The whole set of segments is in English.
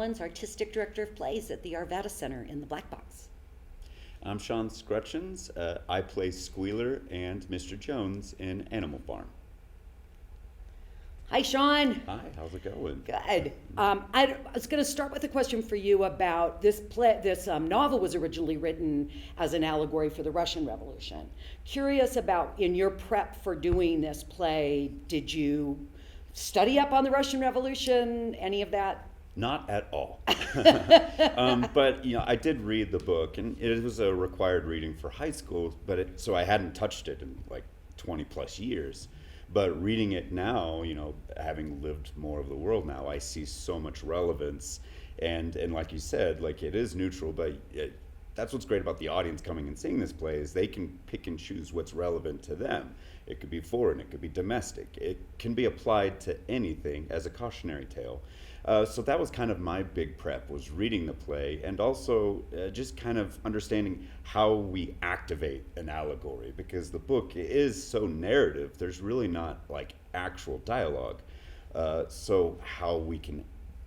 Collins, Artistic Director of Plays at the Arvada Center in the Black Box. I'm Sean Scrutchins. I play Squealer and Mr. Jones in Animal Farm. Hi, Sean. Hi, how's it going? Good. I was going to start with a question for you about this play. This novel was originally written as an allegory for the Russian Revolution. Curious about, in your prep for doing this play, did you study up on the Russian Revolution, any of that? Not at all. But I did read the book, and it was a required reading for high school. So I hadn't touched it in like 20 plus years. But reading it now, having lived more of the world now, I see so much relevance. And like you said, like it is neutral, but that's what's great about the audience coming and seeing this play is they can pick and choose what's relevant to them. It could be foreign, it could be domestic. It can be applied to anything as a cautionary tale. So that was kind of my big prep, was reading the play and also just kind of understanding how we activate an allegory, because the book is so narrative. There's really not like actual dialogue. So how we can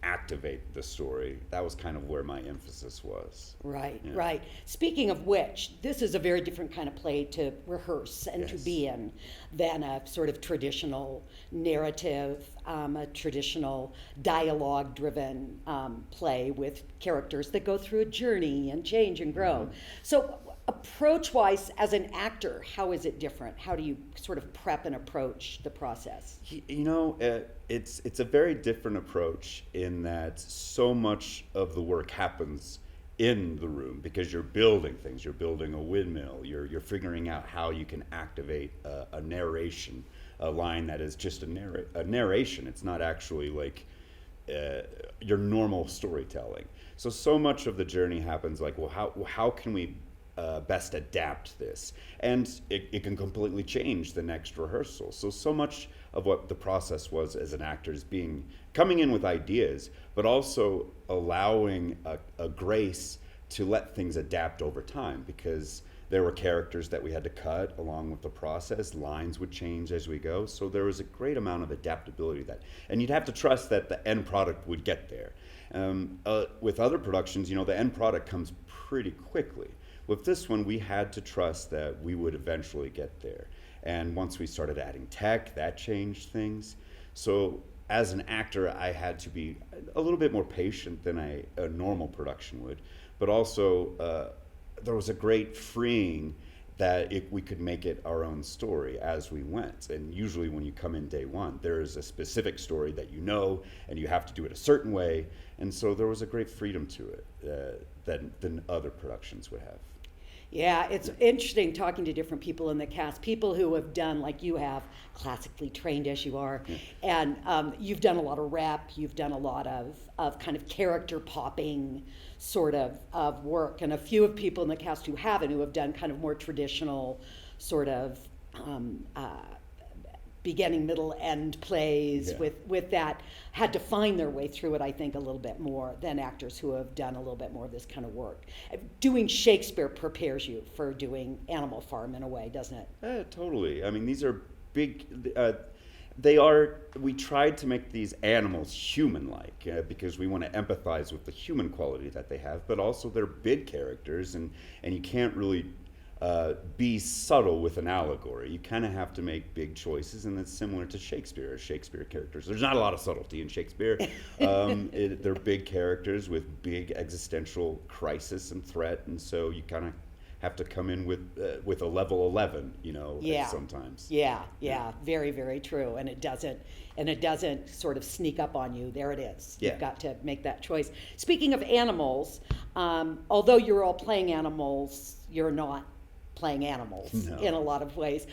activate the story, that was kind of where my emphasis was. Right, yeah. Right. Speaking of which, this is a very different kind of play to rehearse and to be in than a sort of traditional narrative, a traditional dialogue-driven play with characters that go through a journey and change and grow. Mm-hmm. So approach-wise, as an actor, how is it different? How do you sort of prep and approach the process? It's a very different approach in that so much of the work happens in the room because you're building things. You're building a windmill. You're figuring out how you can activate a narration, a line that is just a narration. It's not actually like your normal storytelling. So much of the journey happens like, well, how can we best adapt this? And it can completely change the next rehearsal. So much of what the process was as an actor is coming in with ideas, but also allowing a grace to let things adapt over time, because there were characters that we had to cut along with the process. Lines would change as we go. So there was a great amount of adaptability and you'd have to trust that the end product would get there. With other productions, the end product comes pretty quickly. With this one, we had to trust that we would eventually get there. And once we started adding tech, that changed things. So as an actor, I had to be a little bit more patient than a normal production would. But also, there was a great freeing that we could make it our own story as we went. And usually when you come in day one, there is a specific story that and you have to do it a certain way. And so there was a great freedom to it than other productions would have. Yeah, it's interesting talking to different people in the cast, people who have done, like you have, classically trained as you are, and you've done a lot of rep, you've done a lot of kind of character popping sort of work, and a few of people in the cast who haven't, who have done kind of more traditional sort of beginning, middle, end plays with that, had to find their way through it, I think, a little bit more than actors who have done a little bit more of this kind of work. Doing Shakespeare prepares you for doing Animal Farm in a way, doesn't it? Totally. I mean, these are big, we tried to make these animals human-like because we want to empathize with the human quality that they have, but also they're big characters, and you can't really be subtle with an allegory. You kind of have to make big choices, and it's similar to Shakespeare. Shakespeare characters, there's not a lot of subtlety in Shakespeare. They're big characters with big existential crisis and threat, and so you kind of have to come in with a level 11, sometimes. Yeah, very, very true. And it doesn't sort of sneak up on you. There it is. Yeah. You've got to make that choice. Speaking of animals, although you're all playing animals, you're not playing animals in a lot of ways.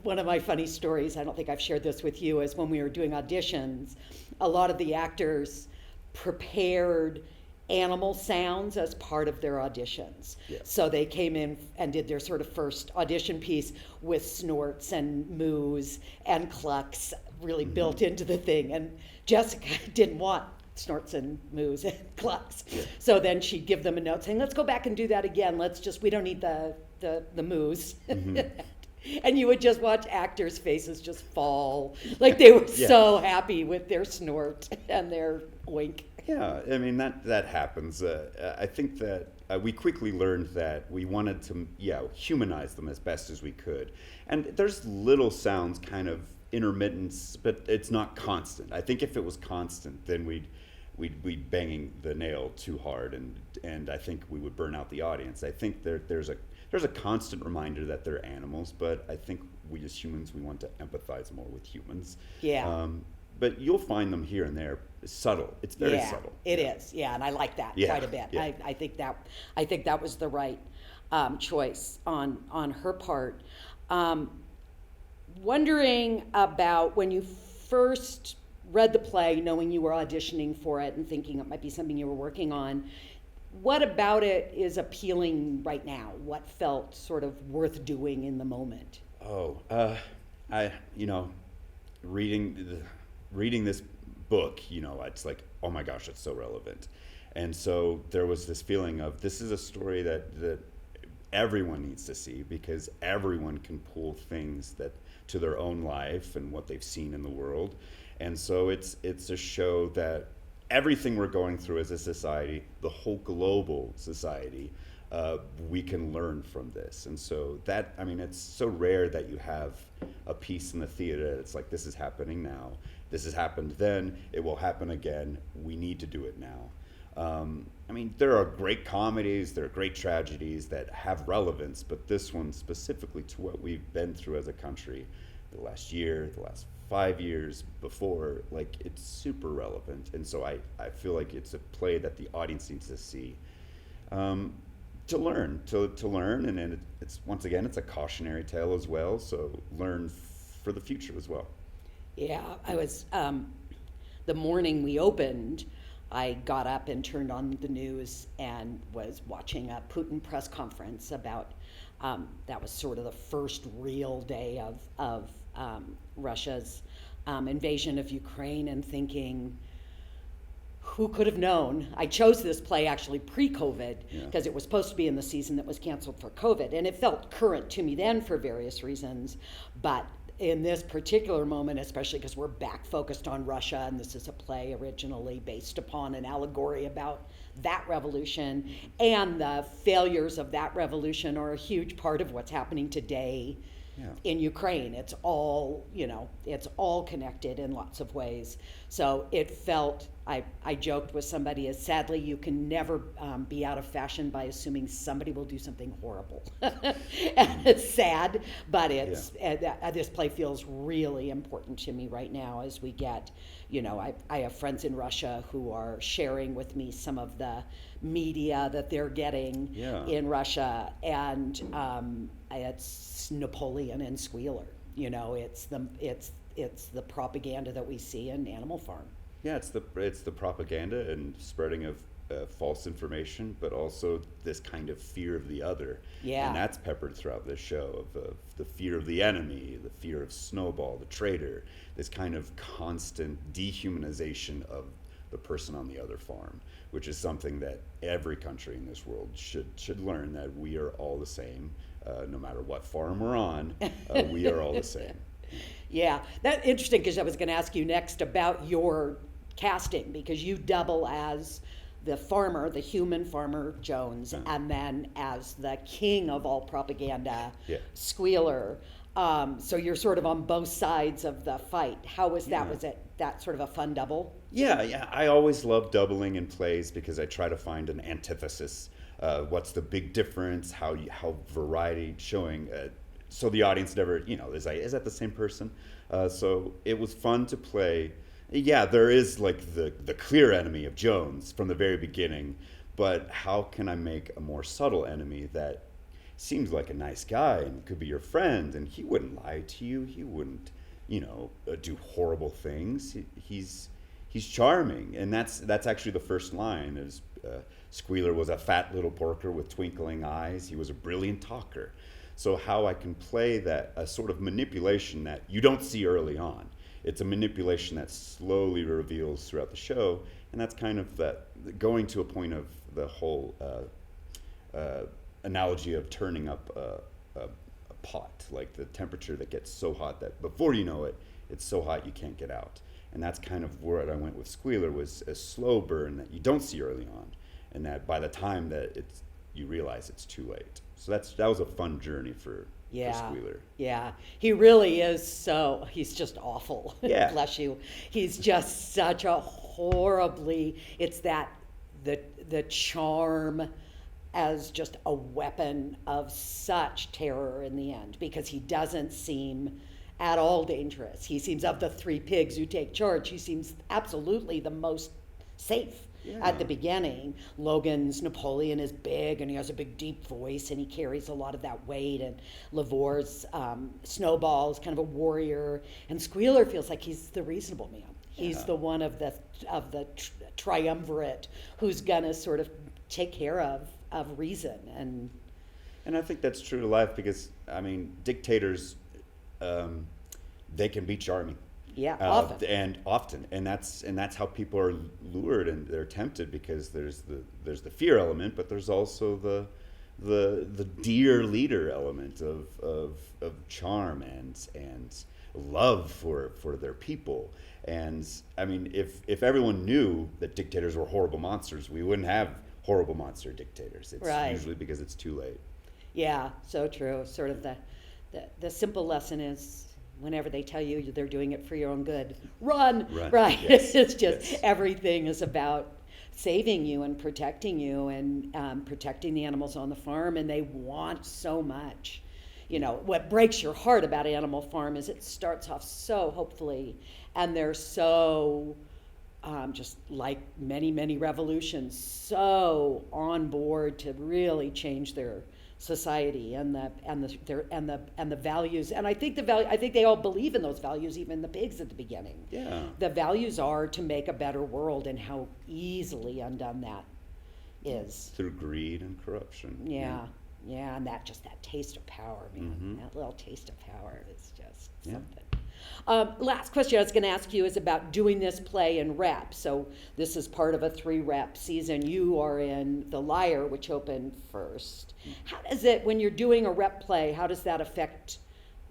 One of my funny stories, I don't think I've shared this with you, is when we were doing auditions, a lot of the actors prepared animal sounds as part of their auditions. Yeah. So they came in and did their sort of first audition piece with snorts and moos and clucks really built into the thing. And Jessica didn't want snorts and moos and clucks. Yeah. So then she'd give them a note saying, let's go back and do that again. We don't need the moos. Mm-hmm. And you would just watch actors' faces just fall. Like they were so happy with their snort and their wink. Yeah, I mean that happens. I think that we quickly learned that we wanted to, humanize them as best as we could. And there's little sounds, kind of intermittence, but it's not constant. I think if it was constant, then we'd be banging the nail too hard, and I think we would burn out the audience. I think there's a constant reminder that they're animals, but I think we as humans, we want to empathize more with humans. Yeah. But you'll find them here and there. It's subtle. It's very subtle. It is. Yeah, and I like that quite a bit. Yeah. I think that was the right choice on her part. Wondering about when you first read the play, knowing you were auditioning for it and thinking it might be something you were working on. What about it is appealing right now? What felt sort of worth doing in the moment? Reading this book, it's like, oh my gosh, it's so relevant. And so there was this feeling of, this is a story that everyone needs to see, because everyone can pull things that to their own life and what they've seen in the world. And so it's a show that everything we're going through as a society, the whole global society, we can learn from this. And so it's so rare that you have a piece in the theater that's like, this is happening now, this has happened then, it will happen again, we need to do it now. There are great comedies, there are great tragedies that have relevance, but this one specifically to what we've been through as a country the last year, the last 5 years before, it's super relevant. And so I feel like it's a play that the audience needs to see, to learn, and then it's, once again, it's a cautionary tale as well, so learn for the future as well. Yeah, I was, the morning we opened, I got up and turned on the news and was watching a Putin press conference about, that was sort of the first real day of Russia's invasion of Ukraine, and thinking, who could have known? I chose this play actually pre-COVID, because it was supposed to be in the season that was canceled for COVID, and it felt current to me then for various reasons, but in this particular moment, especially because we're back focused on Russia, and this is a play originally based upon an allegory about that revolution, and the failures of that revolution are a huge part of what's happening today in Ukraine. It's all, it's all connected in lots of ways. So it felt, I joked with somebody, as sadly you can never be out of fashion by assuming somebody will do something horrible. And it's sad, but it's this play feels really important to me right now as we get, I have friends in Russia who are sharing with me some of the media that they're getting in Russia, and it's Napoleon and Squealer. It's the propaganda that we see in Animal Farm. Yeah, it's the propaganda and spreading of false information, but also this kind of fear of the other. Yeah. And that's peppered throughout this show of the fear of the enemy, the fear of Snowball, the traitor, this kind of constant dehumanization of the person on the other farm, which is something that every country in this world should learn, that we are all the same, no matter what farm we're on, we are all the same. Yeah, that's interesting, because I was going to ask you next about your casting, because you double as the farmer, the human farmer Jones, and then as the king of all propaganda, Squealer. So you're sort of on both sides of the fight. How was that? Was it that sort of a fun double? Yeah. I always love doubling in plays because I try to find an antithesis. What's the big difference? How variety showing. So the audience never, is that the same person? So it was fun to play. Yeah, there is the clear enemy of Jones from the very beginning, but how can I make a more subtle enemy that seems like a nice guy and could be your friend, and he wouldn't lie to you, he wouldn't, do horrible things. He's charming, and that's actually the first line is Squealer was a fat little porker with twinkling eyes. He was a brilliant talker. So how I can play that, a sort of manipulation that you don't see early on. It's a manipulation that slowly reveals throughout the show, and that's kind of going to a point of the whole analogy of turning up a pot, like the temperature that gets so hot that before you know it, it's so hot you can't get out. And that's kind of where I went with Squealer, was a slow burn that you don't see early on, and that by the time that you realize it's too late. So that was a fun journey for Squealer. Yeah, he really is. So he's just awful. Yeah. Bless you. He's just such a horribly. It's that the charm as just a weapon of such terror in the end, because he doesn't seem at all dangerous. He seems, of the three pigs who take charge, he seems absolutely the most safe. Yeah. At the beginning. Logan's Napoleon is big, and he has a big deep voice, and he carries a lot of that weight, and Lavor's Snowball is kind of a warrior, and Squealer feels like he's the reasonable man. He's the one of the triumvirate who's gonna sort of take care of reason. And I think that's true to life, because I mean, dictators, they can be charming. Yeah, often, and that's how people are lured, and they're tempted, because there's the fear element, but there's also the dear leader element of charm and love for their people. And I mean, if everyone knew that dictators were horrible monsters, we wouldn't have horrible monster dictators. It's usually because it's too late. Yeah, so true. Sort of the simple lesson is, whenever they tell you they're doing it for your own good, run. Right. Yes. It's just everything is about saving you and protecting you, and protecting the animals on the farm, and they want so much. You know, what breaks your heart about Animal Farm is it starts off so hopefully, and they're so just like many revolutions, so on board to really change their society and the values. And I think they all believe in those values, even the pigs at the beginning. Yeah. The values are to make a better world, and how easily undone that is. Through greed and corruption. Yeah, and that taste of power, man. Mm-hmm. That little taste of power is just something. Last question I was going to ask you is about doing this play in rep. So this is part of a 3-rep season. You are in The Liar, which opened first. How does it, when you're doing a rep play, how does that affect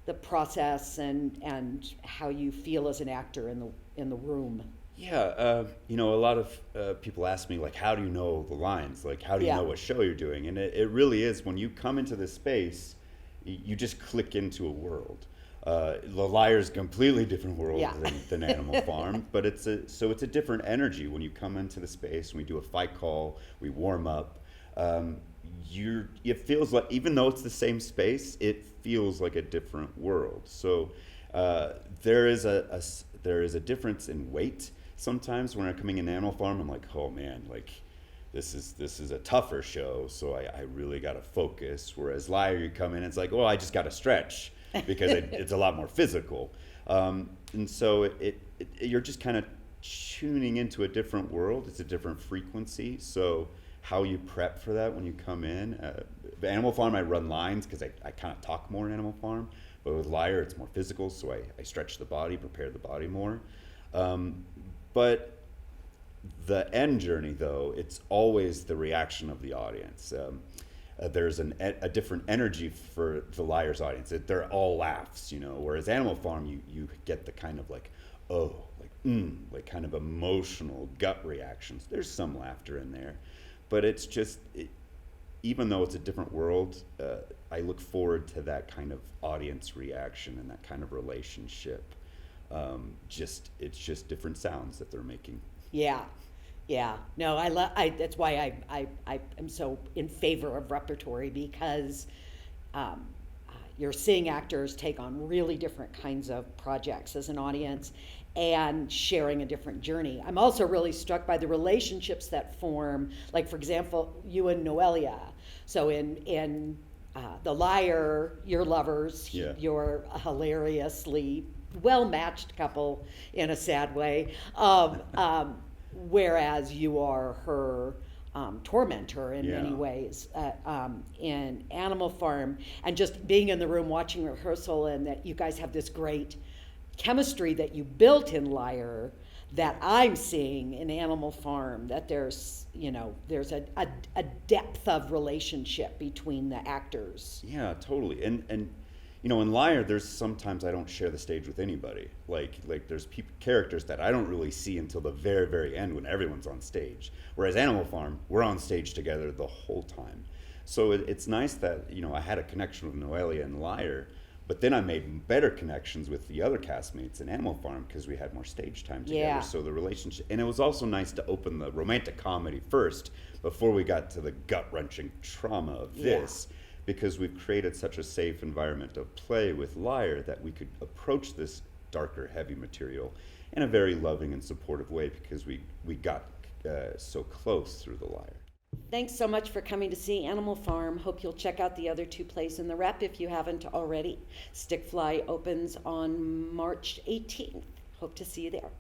the process and how you feel as an actor in the room? Yeah, a lot of people ask me, like, how do you know the lines? Like, how do you know what show you're doing? And it really is, when you come into this space, you just click into a world. The Liar's a completely different world than Animal Farm, but it's a different energy when you come into the space. We do a fight call, we warm up. It feels like, even though it's the same space, it feels like a different world. So there is a difference in weight. Sometimes when I'm coming in Animal Farm, I'm like, oh man, like this is a tougher show, so I really got to focus. Whereas Liar, you come in, it's like, oh, I just got to stretch, because it's a lot more physical. And so you're just kind of tuning into a different world. It's a different frequency. So how you prep for that when you come in. Animal Farm, I run lines because I kind of talk more in Animal Farm. But with Liar, it's more physical, so I stretch the body, prepare the body more. But the end journey, though, it's always the reaction of the audience. There's a different energy for the Liar's audience. They're all laughs, whereas Animal Farm, you get the kind of like, oh, like kind of emotional gut reactions. There's some laughter in there, but it's just, even though it's a different world, I look forward to that kind of audience reaction and that kind of relationship. It's just different sounds that they're making. Yeah. No, that's why I am so in favor of repertory, because you're seeing actors take on really different kinds of projects as an audience and sharing a different journey. I'm also really struck by the relationships that form, like, for example, you and Noelia. So in The Liar, you're lovers. Yeah. You're a hilariously well-matched couple in a sad way. Whereas you are her tormentor in many ways in Animal Farm. And just being in the room watching rehearsal, and that you guys have this great chemistry that you built in Liar that I'm seeing in Animal Farm, that there's a depth of relationship between the actors. Yeah, totally. And you know, in Liar, there's sometimes I don't share the stage with anybody. Like there's characters that I don't really see until the very, very end when everyone's on stage. Whereas Animal Farm, we're on stage together the whole time. So it's nice that, you know, I had a connection with Noelia in Liar, but then I made better connections with the other castmates in Animal Farm because we had more stage time together. Yeah. So the relationship, and it was also nice to open the romantic comedy first before we got to the gut-wrenching trauma of this. Yeah. Because we've created such a safe environment of play with Liar that we could approach this darker, heavy material in a very loving and supportive way because we got so close through the Liar. Thanks so much for coming to see Animal Farm. Hope you'll check out the other two plays in the rep if you haven't already. Stickfly opens on March 18th. Hope to see you there.